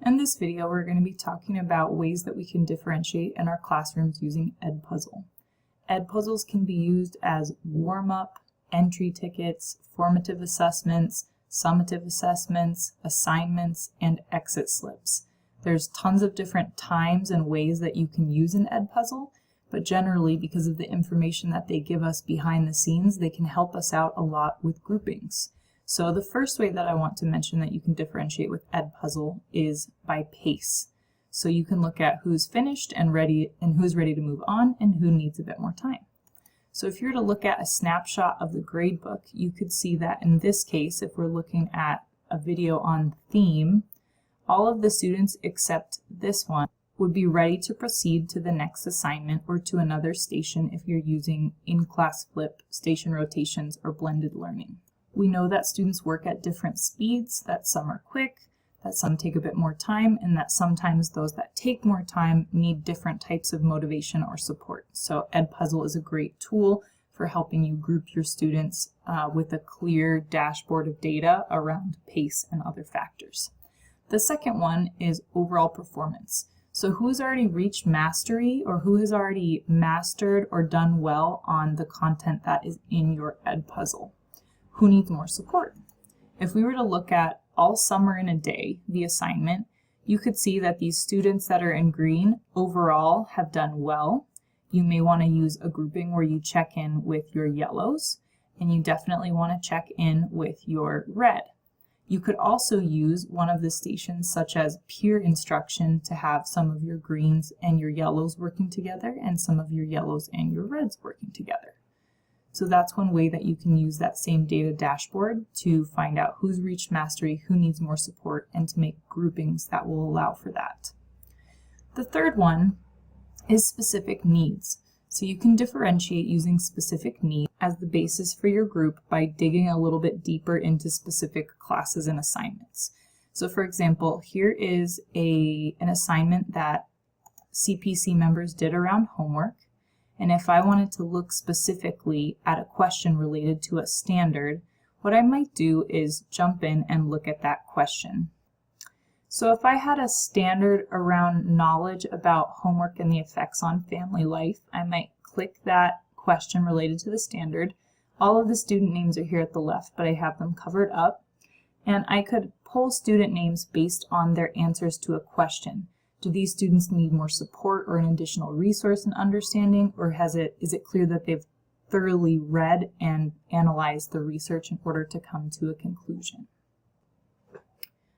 In this video, we're going to be talking about ways that we can differentiate in our classrooms using EdPuzzle. EdPuzzles can be used as warm-up, entry tickets, formative assessments, summative assessments, assignments, and exit slips. There's tons of different times and ways that you can use an EdPuzzle, but generally, because of the information that they give us behind the scenes, they can help us out a lot with groupings. So the first way that I want to mention that you can differentiate with EdPuzzle is by pace. So you can look at who's finished and ready and who's ready to move on and who needs a bit more time. So if you were to look at a snapshot of the gradebook, you could see that in this case, if we're looking at a video on theme, all of the students except this one would be ready to proceed to the next assignment or to another station if you're using in-class flip, station rotations, or blended learning. We know that students work at different speeds, that some are quick, that some take a bit more time, and that sometimes those that take more time need different types of motivation or support. So EdPuzzle is a great tool for helping you group your students with a clear dashboard of data around pace and other factors. The second one is overall performance. So who's already reached mastery or who has already mastered or done well on the content that is in your EdPuzzle? Who needs more support? If we were to look at all summer in a day, the assignment, you could see that these students that are in green overall have done well. You may want to use a grouping where you check in with your yellows, and you definitely want to check in with your red. You could also use one of the stations such as peer instruction to have some of your greens and your yellows working together and some of your yellows and your reds working together. So that's one way that you can use that same data dashboard to find out who's reached mastery, who needs more support, and to make groupings that will allow for that. The third one is specific needs. So you can differentiate using specific needs as the basis for your group by digging a little bit deeper into specific classes and assignments. So for example, here is an assignment that CPC members did around homework. And if I wanted to look specifically at a question related to a standard, what I might do is jump in and look at that question. So if I had a standard around knowledge about homework and the effects on family life, I might click that question related to the standard. All of the student names are here at the left, but I have them covered up. And I could pull student names based on their answers to a question. Do these students need more support or an additional resource in understanding, or is it clear that they've thoroughly read and analyzed the research in order to come to a conclusion?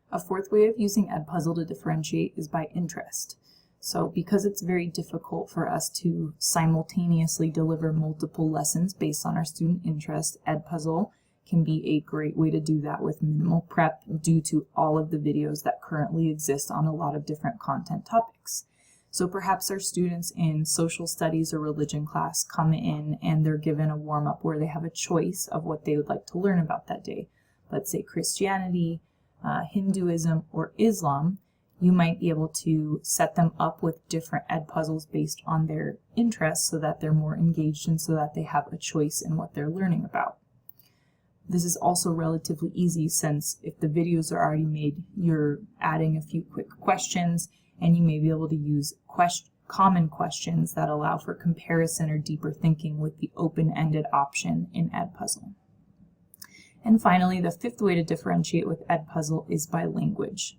A fourth way of using EdPuzzle to differentiate is by interest. So because it's very difficult for us to simultaneously deliver multiple lessons based on our student interest, EdPuzzle can be a great way to do that with minimal prep due to all of the videos that currently exist on a lot of different content topics. So perhaps our students in social studies or religion class come in and they're given a warm-up where they have a choice of what they would like to learn about that day. Let's say Christianity, Hinduism, or Islam. You might be able to set them up with different EdPuzzles based on their interests so that they're more engaged and so that they have a choice in what they're learning about. This is also relatively easy since if the videos are already made, you're adding a few quick questions and you may be able to use common questions that allow for comparison or deeper thinking with the open-ended option in EdPuzzle. And finally, the fifth way to differentiate with EdPuzzle is by language.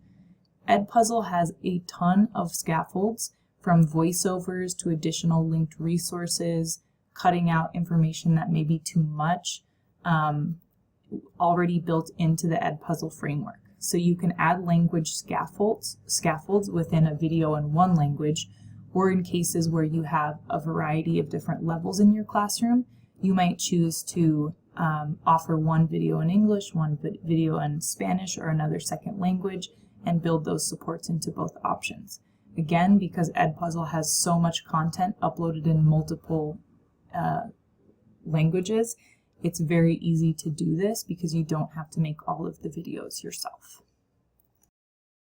EdPuzzle has a ton of scaffolds, from voiceovers to additional linked resources, cutting out information that may be too much, already built into the EdPuzzle framework. So you can add language scaffolds within a video in one language, or in cases where you have a variety of different levels in your classroom, you might choose to offer one video in English, one video in Spanish, or another second language, and build those supports into both options. Again, because EdPuzzle has so much content uploaded in multiple languages, it's very easy to do this because you don't have to make all of the videos yourself.